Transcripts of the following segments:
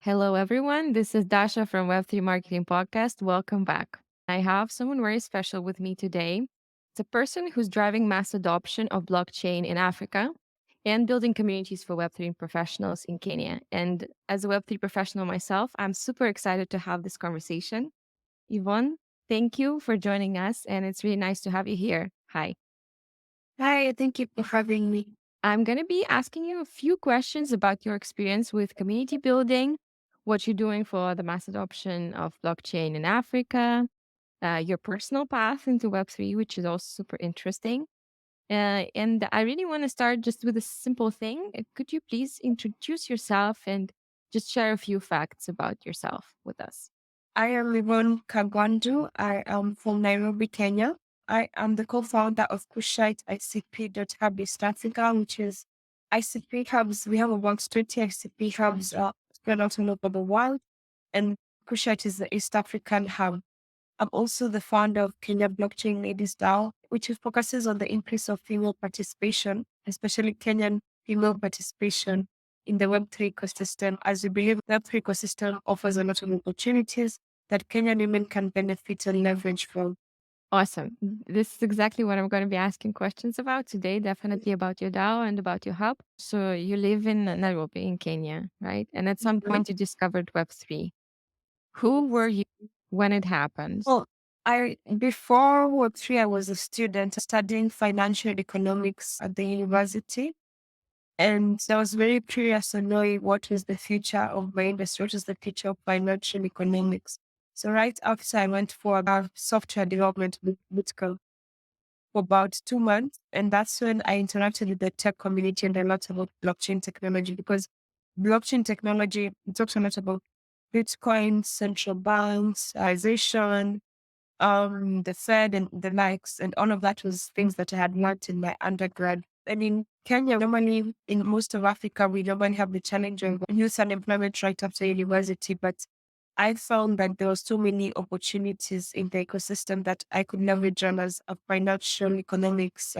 Hello, everyone. This is Dasha from Web3 Marketing Podcast. Welcome back. I have someone very special with me today. It's a person who's driving mass adoption of blockchain in Africa and building communities for Web3 professionals in Kenya. And as a Web3 professional myself, I'm super excited to have this conversation. Yvonne, thank you for joining us. And it's really nice to have you here. Hi. Hi, thank you for having me. I'm going to be asking you a few questions about your experience with community building, what you're doing for the mass adoption of blockchain in Africa, your personal path into Web3, which is also super interesting. And I really want to start just with a simple thing. Could you please introduce yourself and just share a few facts about yourself with us? I am Yvonne Kagondu. I am from Nairobi, Kenya. I am the co-founder of Kushite ICP Hub East Africa, which is ICP hubs. We have about 20 ICP hubs spread out all over the world, and Kushite is the East African hub. I'm also the founder of Kenya Blockchain Ladies DAO, which focuses on the increase of female participation, especially Kenyan female participation in the Web3 ecosystem, as we believe the Web3 ecosystem offers a lot of opportunities that Kenyan women can benefit and leverage from. Awesome. This is exactly what I'm going to be asking questions about today, definitely about your DAO and about your hub. So you live in Nairobi in Kenya, right? And at some point you discovered Web3. Who were you when it happened? Well, I before Web3, I was a student studying financial economics at the university. And I was very curious to know what is the future of my industry, what is the future of financial economics. So right after I went for a software development bootcamp for about 2 months. And that's when I interacted with the tech community and a lot about blockchain technology because blockchain technology talks a lot about Bitcoin, central banks, the Fed and the likes, and all of that was things that I had learned in my undergrad. And in Kenya, normally in most of Africa, we normally have the challenge of youth unemployment right after university. But I found that there were so many opportunities in the ecosystem that I could leverage on as a financial economics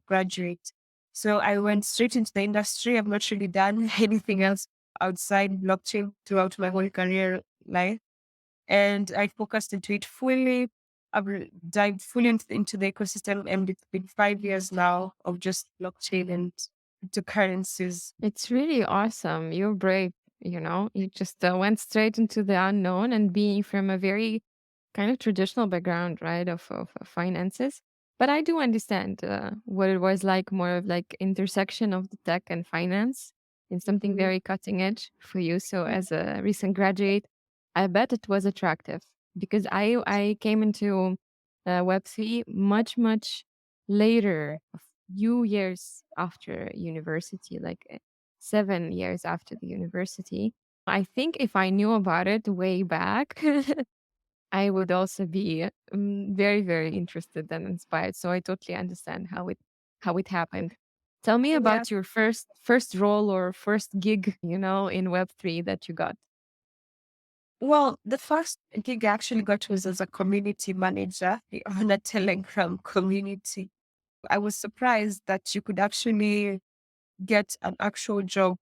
graduate. So I went straight into the industry. I've not really done anything else outside blockchain throughout my whole career life and I focused into it fully. Dived fully into the ecosystem, and it's been 5 years now of just blockchain and cryptocurrencies. It's really awesome. You're brave, you just went straight into the unknown and being from a very kind of traditional background, right, of finances. But I do understand what it was like, more of like intersection of the tech and finance in something Mhm. very cutting edge for you. So as a recent graduate, I bet it was attractive because I came into Web3 much later, a few years after university, like 7 years after the university. I think if I knew about it way back, I would also be very interested and inspired. So I totally understand how it happened. Tell me Yeah. about your first role or first gig, in Web3 that you got. Well, the first gig I actually got was as a community manager on a Telegram community. I was surprised that you could actually get an actual job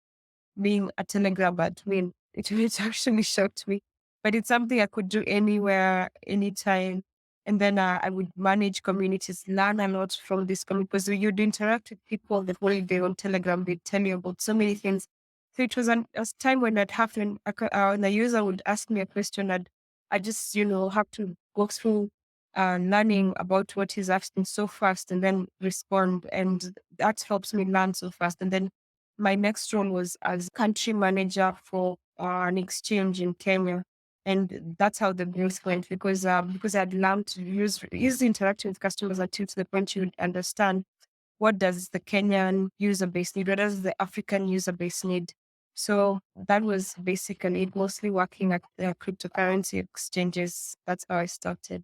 being a Telegram admin. It actually shocked me, but it's something I could do anywhere, anytime. And then I would manage communities, learn a lot from this community because you'd interact with people that were there on Telegram. They'd tell you about so many things. So it was a time when that happened. When a user would ask me a question, I just, have to go through learning about what he's asking so fast and then respond. And that helps me learn so fast. And then my next role was as country manager for an exchange in Kenya. And that's how the growth went because I'd learned to use interacting with customers until to the point you would understand what does the Kenyan user base need, what does the African user base need. So that was basically it, mostly working at the cryptocurrency exchanges. That's how I started.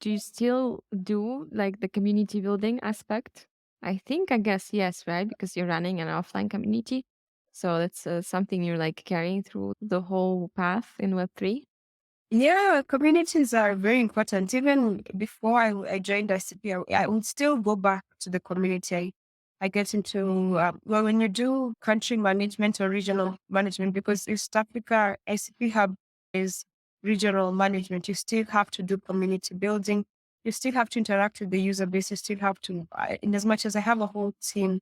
Do you still do like the community building aspect? I guess yes, right? Because you're running an offline community. So that's something you're like carrying through the whole path in Web3. Yeah, communities are very important. Even before I joined ICP, I would still go back to the community. I get into, well, when you do country management or regional management, because East Africa ICP Hub is regional management, you still have to do community building. You still have to interact with the user base. You still have to, in as much as I have a whole team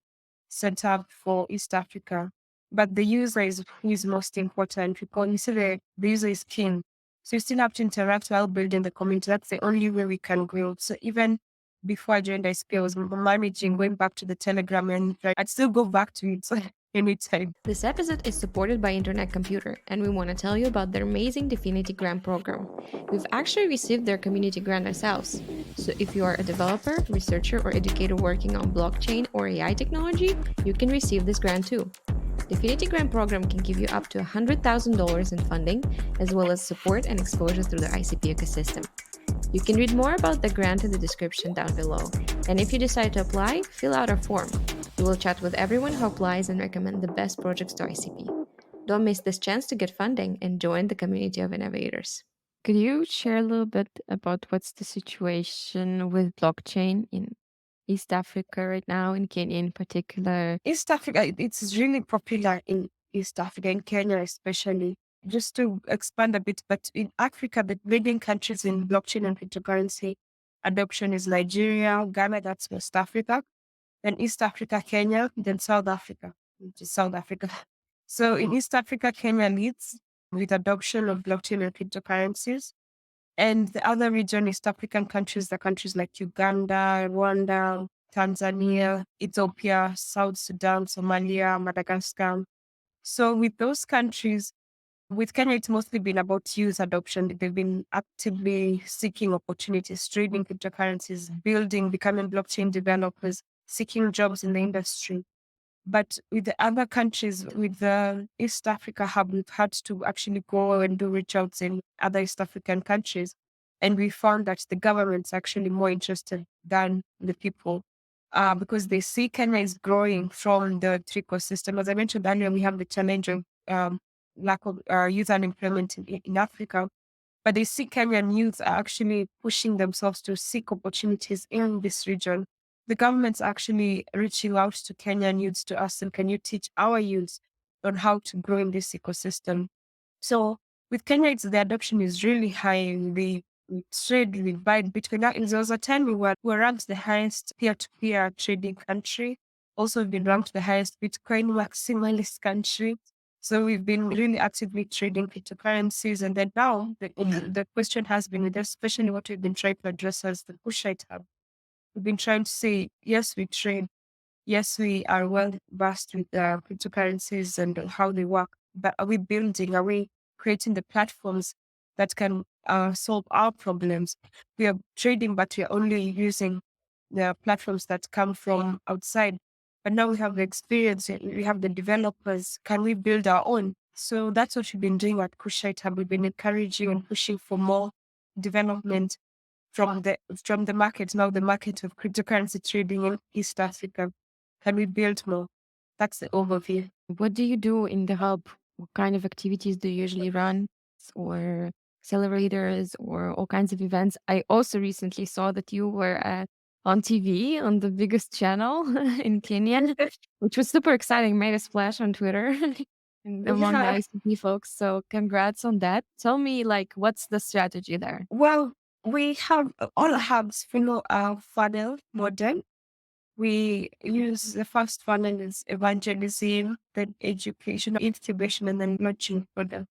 set up for East Africa, but the user is who is most important. Because you see the user is king. So you still have to interact while building the community. That's the only way we can grow. So even before I joined ISP, I was managing, going back to the Telegram, and I'd still go back to it anytime. This episode is supported by Internet Computer, and we want to tell you about their amazing Definity Grant program. We've actually received their community grant ourselves. So if you are a developer, researcher, or educator working on blockchain or AI technology, you can receive this grant too. Definity Grant program can give you up to $100,000 in funding, as well as support and exposure through the ICP ecosystem. You can read more about the grant in the description down below. And if you decide to apply, fill out our form. We will chat with everyone who applies and recommend the best projects to ICP. Don't miss this chance to get funding and join the community of innovators. Could you share a little bit about what's the situation with blockchain in East Africa right now, in Kenya in particular? East Africa, it's really popular in East Africa, in Kenya especially. Just to expand a bit, but in Africa, the leading countries in blockchain and cryptocurrency adoption is Nigeria, Ghana, that's West Africa, then East Africa, Kenya, then South Africa, which is South Africa. So in East Africa, Kenya leads with adoption of blockchain and cryptocurrencies. And the other region, East African countries, the countries like Uganda, Rwanda, Tanzania, Ethiopia, South Sudan, Somalia, Madagascar. So with those countries, with Kenya, it's mostly been about youth adoption. They've been actively seeking opportunities, trading cryptocurrencies, building, becoming blockchain developers, seeking jobs in the industry. But with the other countries, with the East Africa Hub, we've had to actually go and do reach outs in other East African countries. And we found that the government's actually more interested than the people because they see Kenya is growing from the ecosystem. As I mentioned earlier, we have the challenge of lack of youth unemployment in Africa. But they see Kenyan youth are actually pushing themselves to seek opportunities in this region. The government's actually reaching out to Kenyan youths to ask them, can you teach our youths on how to grow in this ecosystem? So with Kenya, the adoption is really high. We trade, we buy Bitcoin. Now, there was a time we were ranked the highest peer-to-peer trading country. Also, we've been ranked the highest Bitcoin maximalist country. So we've been really actively trading cryptocurrencies. And then now the question has been, especially what we've been trying to address as the Kushite Hub. We've been trying to say, yes, we trade. Yes, we are well versed with cryptocurrencies and how they work. But are we building, are we creating the platforms that can solve our problems? We are trading, but we are only using the platforms that come from outside. But now we have the experience, we have the developers. Can we build our own? So that's what we've been doing at Kushite Hub. We've been encouraging and pushing for more development from the market, now the market of cryptocurrency trading in East Africa. Can we build more? That's the overview. What do you do in the hub? What kind of activities do you usually run, or accelerators, or all kinds of events? I also recently saw that you were on TV on the biggest channel in Kenya, which was super exciting. Made a splash on Twitter and among the Yeah. ICP folks. So congrats on that. Tell me, like, what's the strategy there? Well, we have all hubs follow our funnel model. We use the first funnel is evangelism, then education, incubation, and then launching product.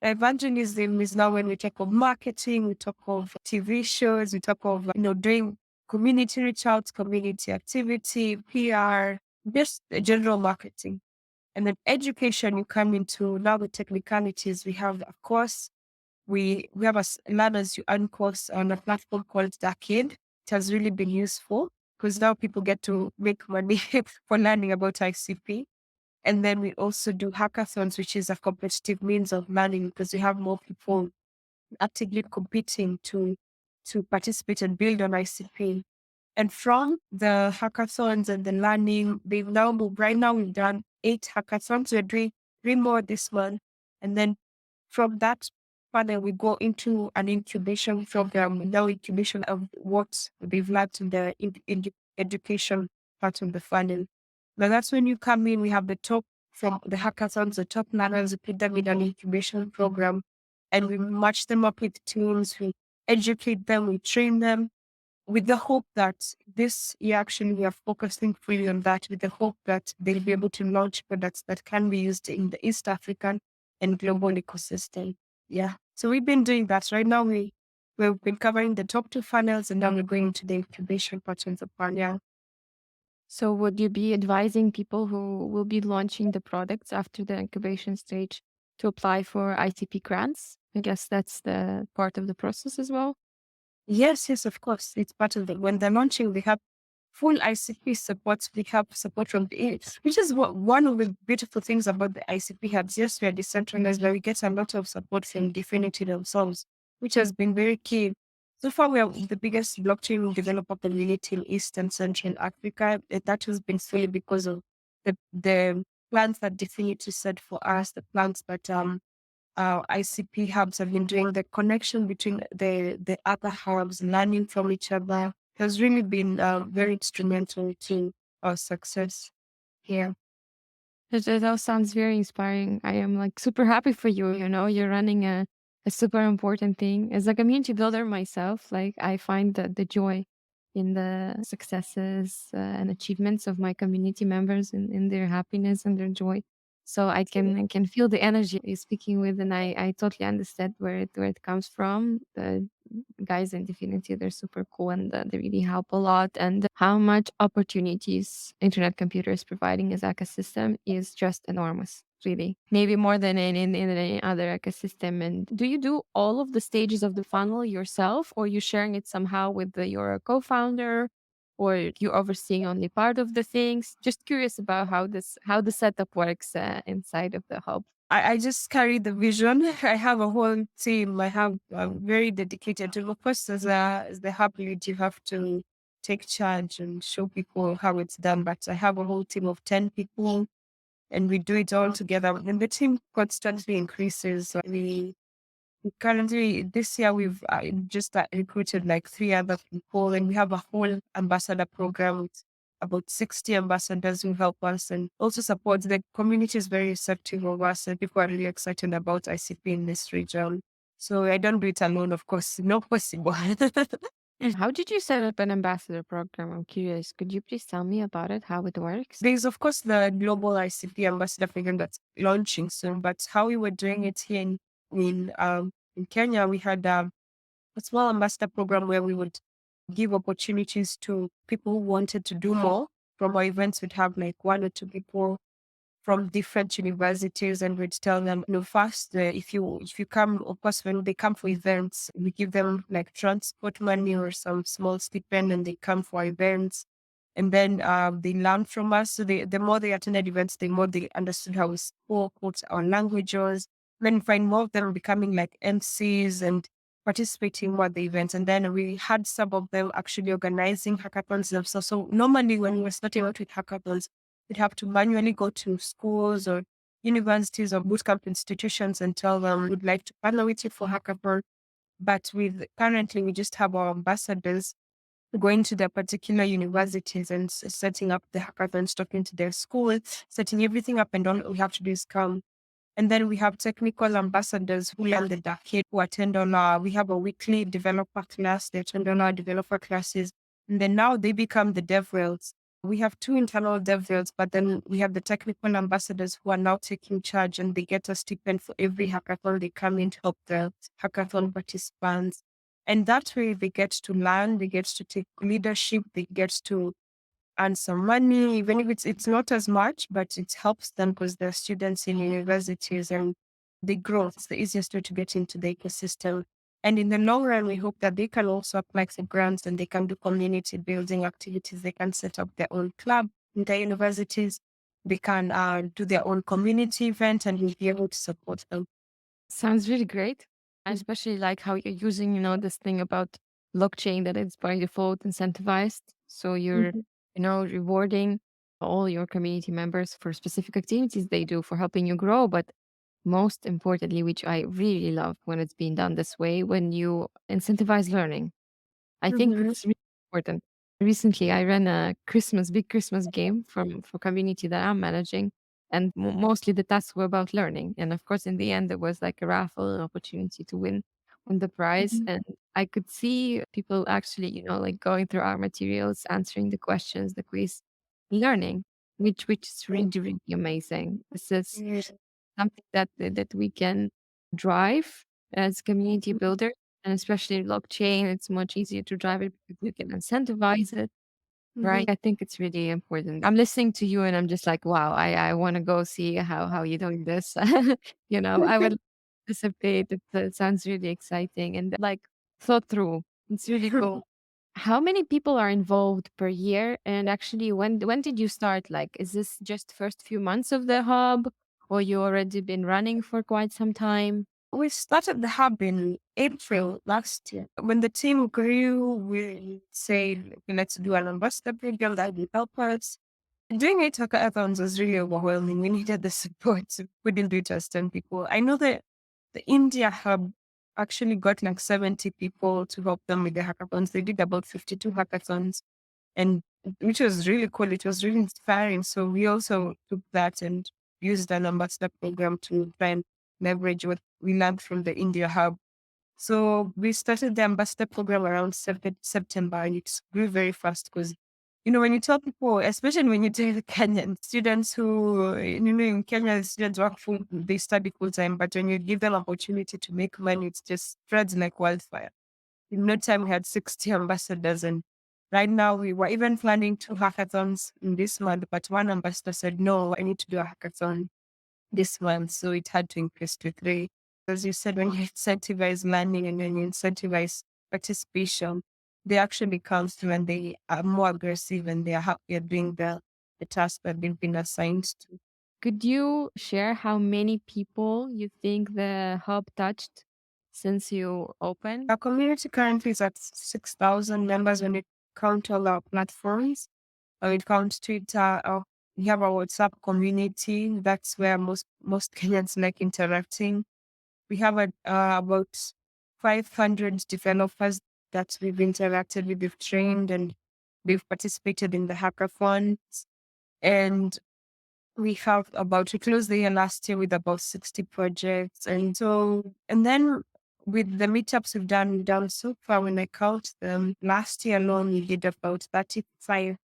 Evangelism is now when we talk of marketing, we talk of TV shows, we talk of doing community reach out, community activity, PR, just general marketing. And then education, you come into now the technicalities. We have a course. We have a learn as you earn course on a platform called Darkade. It has really been useful because now people get to make money for learning about ICP. And then we also do hackathons, which is a competitive means of learning because we have more people actively competing to participate and build on ICP. And from the hackathons and the learning, they've now moved. Right now, we've done 8 hackathons. We're doing 3 more this month. And then from that panel, we go into an incubation program, now incubation of what they've learned in the education part of the funnel. Now that's when you come in, we have the top from the hackathons, the top learners, we put them in an incubation program and we match them up with teams, we educate them, we train them with the hope that this year actually we are focusing fully on that with the hope that they'll be able to launch products that can be used in the East African and global ecosystem. Yeah. So we've been doing that. Right now we've been covering the top two funnels and now we're going to the incubation part of the funnel. Yeah. So would you be advising people who will be launching the products after the incubation stage to apply for ICP grants? I guess that's the part of the process as well. Yes, yes, of course. It's part of the when they're launching, we have full ICP support. We have support from the which is one of the beautiful things about the ICP hubs. Yes, we are decentralized, but we get a lot of support from Definity themselves, which has been very key. So far, we are the biggest blockchain developer community in East and Central Africa. And that has been solely because of the plans that Definity set for us, the plans that ICP hubs have been doing, the connection between the other hubs, learning from each other, has really been very instrumental to our success here. That all sounds very inspiring. I am like super happy for you. You know, you're running a super important thing. As a community builder myself, like I find the joy in the successes and achievements of my community members and in their happiness and their joy. So I can feel the energy you're speaking with, and I totally understand where it comes from. The guys in Divinity, they're super cool and they really help a lot. And how much opportunities internet computer is providing as ecosystem is just enormous, really. Maybe more than in any other ecosystem. And do you do all of the stages of the funnel yourself, or you sharing it somehow with your co-founder? Or you overseeing only part of the things? Just curious about how the setup works inside of the hub. I just carry the vision. I have a whole team. I have a very dedicated team. Of course, as the hub lead, you have to take charge and show people how it's done. But I have a whole team of 10 people and we do it all together. And the team constantly increases. So currently, this year, we've just recruited like three other people, and we have a whole ambassador program with about 60 ambassadors who help us and also support. The community is very receptive of us, and people are really excited about ICP in this region. So I don't do it alone, of course, not possible. How did you set up an ambassador program? I'm curious. Could you please tell me about it, how it works? There's, of course, the global ICP ambassador program that's launching soon, but how we were doing it here in Kenya, we had a small ambassador program where we would give opportunities to people who wanted to do more. From our events, we'd have like one or two people from different universities, and we'd tell them, first, if you come, of course, when they come for events, we give them like transport money or some small stipend, and they come for events. And then they learn from us. So the more they attended events, the more they understood how we spoke, what our language was. Then find more of them becoming like MCs and participating more at the events. And then we had some of them actually organizing hackathons themselves. So normally when we were starting out with hackathons, we'd have to manually go to schools or universities or bootcamp institutions and tell them we'd like to partner with you for hackathon. But with currently we just have our ambassadors going to their particular universities and setting up the hackathons, talking to their school, setting everything up, and all we have to do is come. And then we have technical ambassadors who learn the decade, who attend on we have a weekly developer class, they attend on our developer classes. And then now they become the DevRels. We have two internal DevRels, but then we have the technical ambassadors who are now taking charge and they get a stipend for every hackathon they come in to help the hackathon participants. And that way they get to learn, they get to take leadership, they get to earn some money, even if it's not as much, but it helps them because they're students in universities and they grow. It's the easiest way to get into the ecosystem. And in the long run, we hope that they can also apply for grants and they can do community building activities. They can set up their own club in their universities. They can do their own community event and we'll be able to support them. Sounds really great. I Mm. especially like how you're using, this thing about blockchain that it's by default incentivized. So you're, Mhm. rewarding all your community members for specific activities they do for helping you grow. But most importantly, which I really love when it's being done this way, when you incentivize learning. I think Mhm. it's really important. Recently, I ran a big Christmas game for community that I'm managing, and mostly the tasks were about learning. And of course, in the end, there was like a raffle, an opportunity to win the prize, Mhm. and I could see people actually, like going through our materials, answering the questions, the quiz, learning, which is really really amazing. This is Yes. something that we can drive as community Mhm. builder, and especially in blockchain, it's much easier to drive it because you can incentivize it, right? Mhm. I think it's really important. I'm listening to you and I'm just like, wow, I want to go see how you're doing this. I would participate. It sounds really exciting and like thought through. It's really cool. How many people are involved per year? And actually, when did you start? Like, is this just first few months of the hub, or you already been running for quite some time? We started the hub in April last year. When the team grew, we said, let's do an ambassador program that will help us. Doing 8 hackathons was really overwhelming. We needed the support. We didn't do it as 10 people. I know that the India hub actually got like 70 people to help them with the hackathons. They did about 52 hackathons, and which was really cool. It was really inspiring. So we also took that and used an ambassador program to try and leverage what we learned from the India hub. So we started the ambassador program around September, and it grew very fast because, when you tell people, especially when you tell the Kenyan students who, in Kenya, students work full, they study full time, but when you give them opportunity to make money, it just spreads like wildfire. In no time, we had 60 ambassadors, and right now we were even planning 2 hackathons in this month, but one ambassador said, no, I need to do a hackathon this month. So it had to increase to 3. As you said, when you incentivize learning and when you incentivize participation, they actually come through and they are more aggressive and they are happier doing the task that they've been assigned to. Could you share how many people you think the hub touched since you opened? Our community currently is at 6,000 members when it count all our platforms. When it counts Twitter, we have our WhatsApp community. That's where most Kenyans like interacting. We have about 500 developers that we've interacted with, we've trained, and we've participated in the hackathons. And we closed the year last year with about 60 projects. And then with the meetups we've done so far, when I count them, last year alone, we did about 35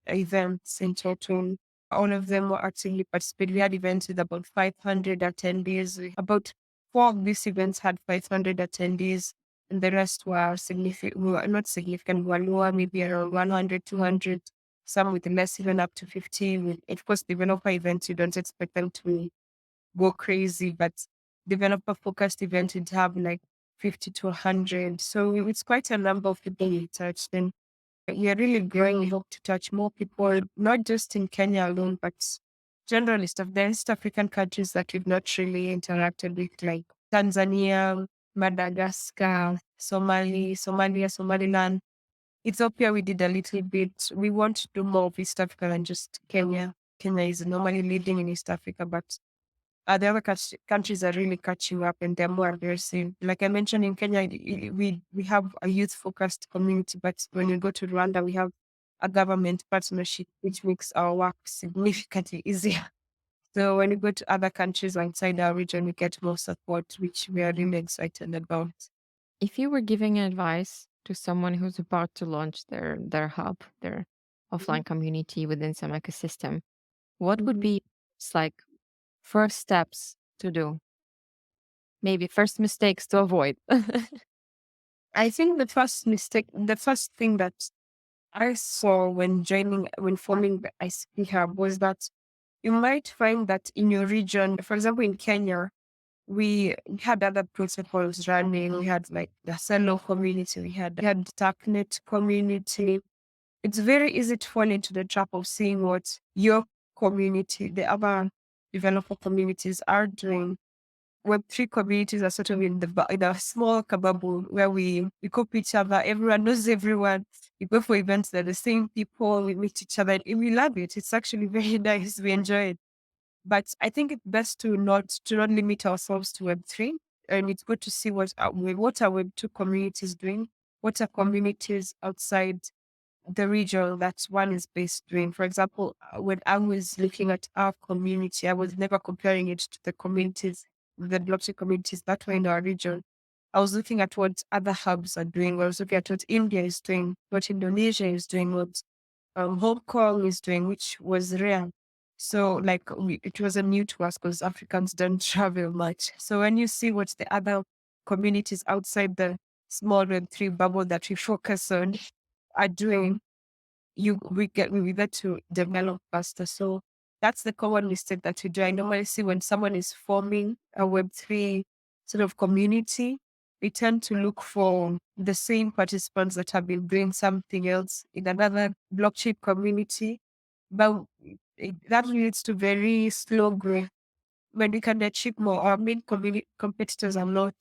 events in total. All of them were actively participating. We had events with about 500 attendees. About 4 of these events had 500 attendees, and the rest were not significant, were lower, maybe around 100, 200, some with less, even up to 50. Of course, developer events, you don't expect them to go crazy, but developer focused events would have like 50 to 100. So it's quite a number of people we touched. And we are really growing. We hope to touch more people, not just in Kenya alone, but generally stuff. The East African countries that we've not really interacted with, like Tanzania, Madagascar, Somalia, Somaliland, Ethiopia. We did a little bit. We want to do more of East Africa than just Kenya. Kenya is normally leading in East Africa, but the other countries are really catching up and they're more aggressive. Like I mentioned, in Kenya, we have a youth focused community, but when you go to Rwanda, we have a government partnership, which makes our work significantly easier. So when you go to other countries outside our region, we get more support, which we are really excited about. If you were giving advice to someone who's about to launch their hub, their Mhm. offline community within some ecosystem, what would Mhm. be like first steps to do? Maybe first mistakes to avoid. I think the first thing that I saw when forming the ICP Hub was that you might find that in your region, for example, in Kenya, we had other protocols running. We had like the Selo community, we had Darknet community. It's very easy to fall into the trap of seeing what your community, the other developer communities are doing. Web3 communities are sort of in a small bubble where we copy each other. Everyone knows everyone. We go for events, they're the same people. We meet each other. And we love it. It's actually very nice. We enjoy it. But I think it's best to not limit ourselves to Web3, and it's good to see what our Web2 communities doing, what are communities outside the region that one is based in. For example, when I was looking at our community, I was never comparing it to the communities, the blockchain communities that were in our region. I was looking at what other hubs are doing. I was looking at what India is doing, what Indonesia is doing, what Hong Kong is doing, which was rare. So, like, it wasn't new to us because Africans don't travel much. So, when you see what the other communities outside the small Web3 bubble that we focus on are doing, we get to develop faster. So that's the common mistake that we do. I normally see when someone is forming a Web3 sort of community, we tend to look for the same participants that have been doing something else in another blockchain community. But that leads to very slow growth. When we can achieve more, our main competitors are not,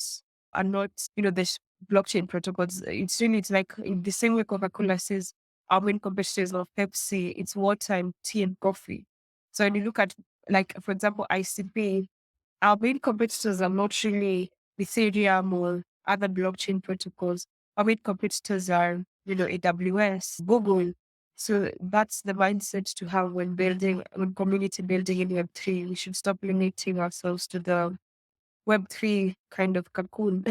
the blockchain protocols. It's like in the same way Coca-Cola says our main competitors of Pepsi, it's water and tea and coffee. So when you look at, like, for example, ICP, our main competitors are not really Ethereum or other blockchain protocols. Our main competitors are, AWS, Google. So that's the mindset to have when community building in Web3. We should stop limiting ourselves to the Web3 kind of cocoon.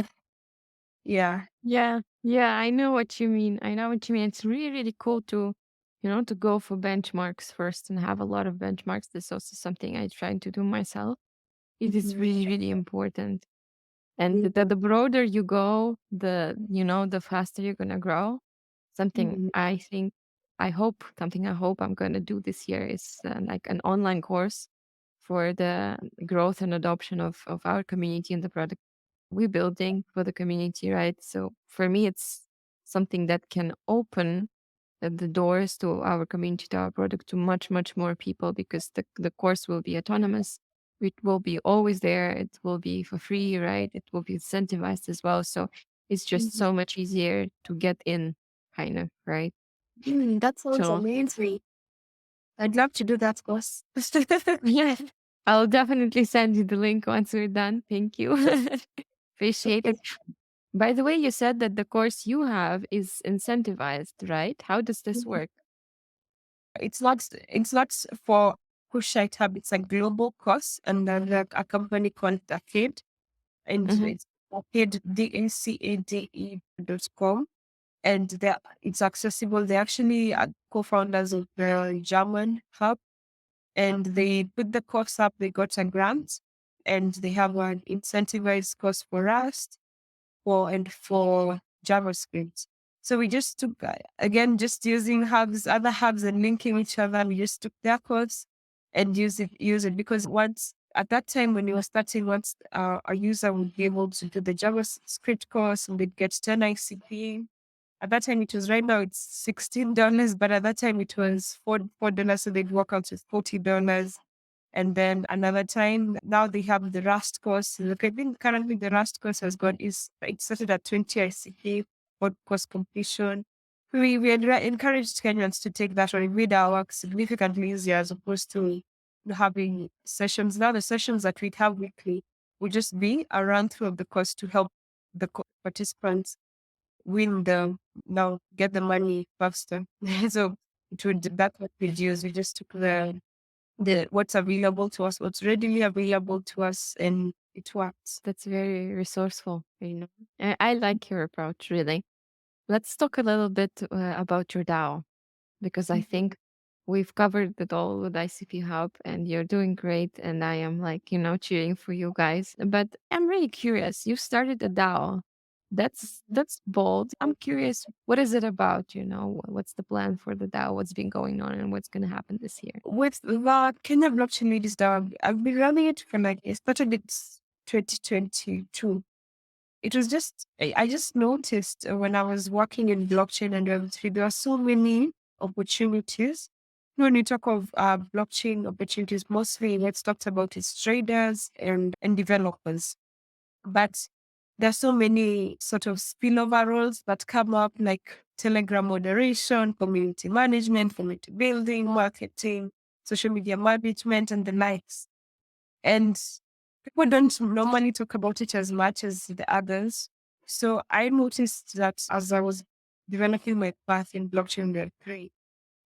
Yeah. Yeah, yeah, I know what you mean. I know what you mean. It's really, really cool to, to go for benchmarks first and have a lot of benchmarks. This is also something I try to do myself. It is Mhm. really, really important. And the broader you go, the faster you're gonna grow. Something Mhm. I think, something I hope I'm gonna do this year is like an online course for the growth and adoption of our community and the product we're building for the community, right? So for me, it's something that can open the doors to our community, to our product, to much, much more people because the course will be autonomous. It will be always there. It will be for free, right? It will be incentivized as well. So it's just Mhm. so much easier to get in, kind of, right? That sounds So amazing. I'd love to do that course. yeah, I'll definitely send you the link once we're done. Thank you. Appreciate Okay. it. By the way, you said that the course you have is incentivized, right? How does this work? It's not for Kushite Hub. It's a global course, and then like a company called Arcade, and Hmm. it's Arcade DACADE.com, and it's accessible. They actually are co-founders of the German hub, and they put the course up. They got a grant, and they have an incentivized course for us for JavaScript. So we just took, again, just using other hubs and linking each other. We just took their course and use it because once at that time when we were starting, once a user would be able to do the JavaScript course and they'd get 10 ICP. At that time it was, right now it's $16, but at that time it was $4, so they'd work out with $40. And then another time, now they have the Rust course. Look, I think currently the Rust course it started at 20 ICP for course completion. We had encouraged Kenyans to take that one. It made our work significantly easier as opposed to having sessions. Now the sessions that we have weekly would just be a run through of the course to help the participants win now get the money faster. So that's what we use. We just took the what's available to us, what's readily available to us, and it works. That's very resourceful. I like your approach, really. Let's talk a little bit about your DAO because I Mhm. think we've covered it all with ICP Hub and you're doing great. And I am like, cheering for you guys. But I'm really curious. You started a DAO. That's bold. I'm curious, what is it about? What's the plan for the DAO? What's been going on and what's going to happen this year? With the Kenya Blockchain Ladies DAO, I've been running it for like, it started in 2022. It was just, I just noticed when I was working in blockchain and Web3, there are so many opportunities. When you talk of blockchain opportunities, mostly what's talked about is traders and developers. But there's so many sort of spillover roles that come up, like Telegram moderation, community management, community building, marketing, social media management, and the likes. And people don't normally talk about it as much as the others. So I noticed that as I was developing my path in blockchain Web3,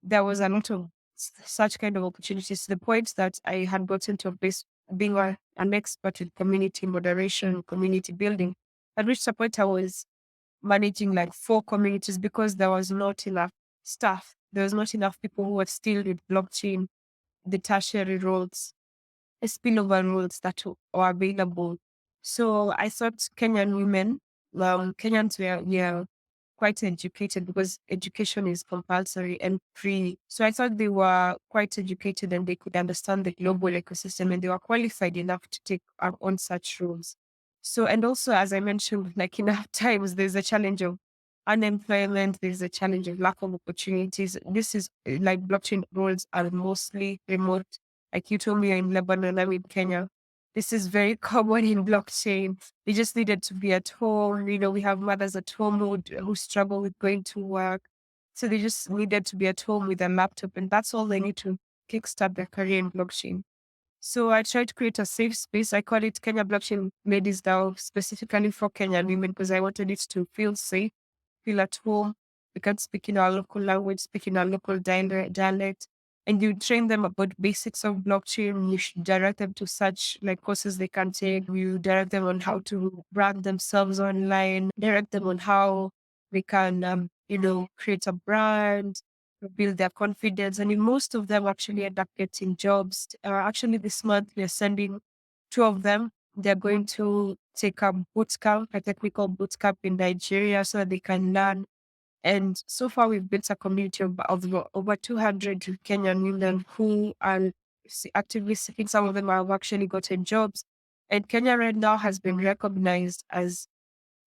there was a lot of such kind of opportunities to the point that I had gotten to a place being an expert in community moderation, community building. At which point I was managing like 4 communities because there was not enough staff. There was not enough people who were still with blockchain, the tertiary roles, spillover roles that were available. So I thought Kenyan women, Kenyans were quite educated because education is compulsory and free. So I thought they were quite educated and they could understand the global ecosystem and they were qualified enough to take on such roles. So, and also, as I mentioned, like in our times, there's a challenge of unemployment, there's a challenge of lack of opportunities. This is like blockchain roles are mostly remote. Like you told me you're in Lebanon, I'm in Kenya. This is very common in blockchain. They just needed to be at home. You know, we have mothers at home who struggle with going to work. So they just needed to be at home with a laptop, and that's all they need to kickstart their career in blockchain. So I tried to create a safe space. I call it Kenya Blockchain Ladies DAO, specifically for Kenyan women, because I wanted it to feel safe, feel at home. We can speak in our local language, speak in our local dialect. And you train them about basics of blockchain. You should direct them to such like courses they can take. You direct them on how to brand themselves online, direct them on how they can, create a brand, build their confidence. And in most of them actually end up getting jobs. Actually, this month we're sending 2 of them. They're going to take a boot camp, a technical boot camp in Nigeria so that they can learn. And so far, we've built a community of over 200 Kenyan women who are actively seeking. Some of them have actually gotten jobs. And Kenya right now has been recognized as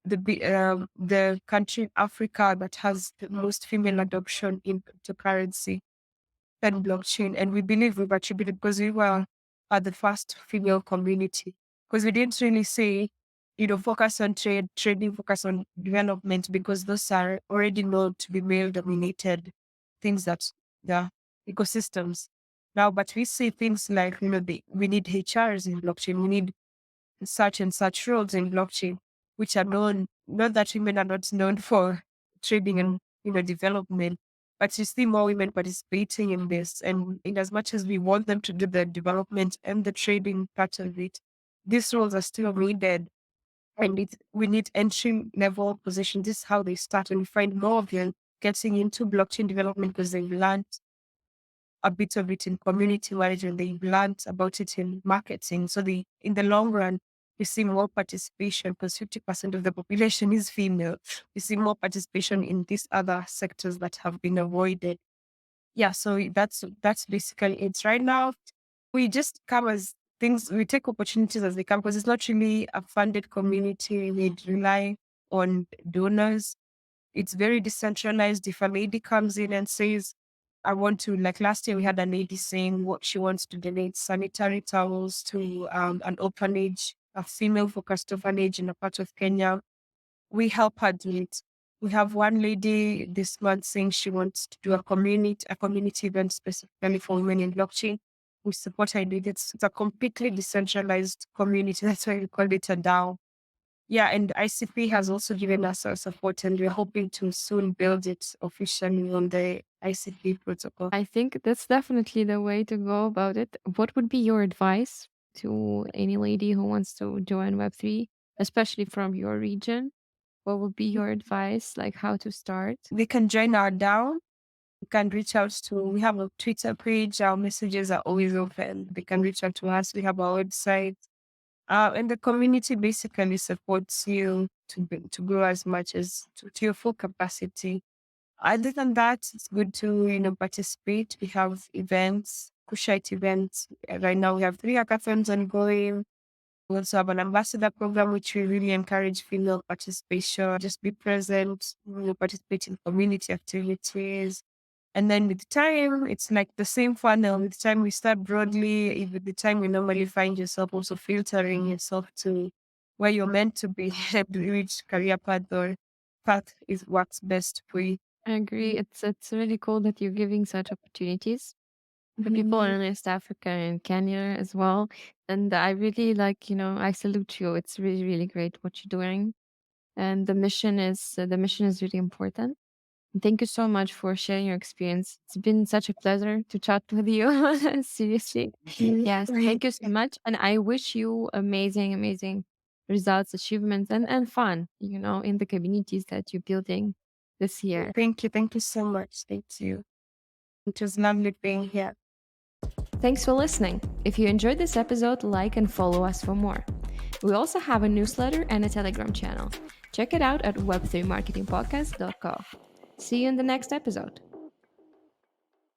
the country in Africa that has the most female adoption in cryptocurrency and blockchain. And we believe we've achieved it because we were the first female community. Because we didn't really say, focus on trading, focus on development, because those are already known to be male dominated things that the ecosystems. Now, but we say things like, we need HRs in blockchain, we need such and such roles in blockchain, which are known, not that women are not known for trading and development, but you see more women participating in this. And in as much as we want them to do the development and the trading part of it, these roles are still needed. And we need entry level positions. This is how they start. And we find more of them getting into blockchain development because they've learned a bit of it in community management. They learned about it in marketing. So in the long run, you see more participation because 50% of the population is female. You see more participation in these other sectors that have been avoided. Yeah, so that's basically it. Right now, we just come as things, we take opportunities as they come because it's not really a funded community. We rely on donors. It's very decentralized. If a lady comes in and says, I want to, like last year, we had a lady saying what she wants to donate sanitary towels to an orphanage, a female focused orphanage in a part of Kenya. We help her do it. We have one lady this month saying she wants to do a community event specifically for women in blockchain. We support her in it. It's a completely decentralized community. That's why we call it a DAO. Yeah, and ICP has also given us our support, and we're hoping to soon build it officially on the ICP protocol. I think that's definitely the way to go about it. What would be your advice to any lady who wants to join Web3, especially from your region? What would be your advice, like how to start? They can join our DAO. You can reach out to, we have a Twitter page. Our messages are always open. They can reach out to us. We have our website. And the community basically supports you to grow as much as to your full capacity. Other than that, it's good to, participate. We have events, Kushite events. Right now we have 3 hackathons ongoing. We also have an ambassador program, which we really encourage female participation. Just be present, participate in community activities. And then with time, it's like the same funnel. With time, we start broadly. With the time, we normally find yourself also filtering yourself to where you're meant to be, which career path or path is what's best for you. I agree. It's really cool that you're giving such opportunities for people Mhm. in East Africa and Kenya as well. And I really like, I salute you. It's really, really great what you're doing. And the mission is really important. Thank you so much for sharing your experience. It's been such a pleasure to chat with you. Seriously. Yes, thank you so much. And I wish you amazing, amazing results, achievements, and fun, in the communities that you're building this year. Thank you. Thank you so much. Thank you. It was lovely being here. Thanks for listening. If you enjoyed this episode, like and follow us for more. We also have a newsletter and a Telegram channel. Check it out at web3marketingpodcast.co. See you in the next episode.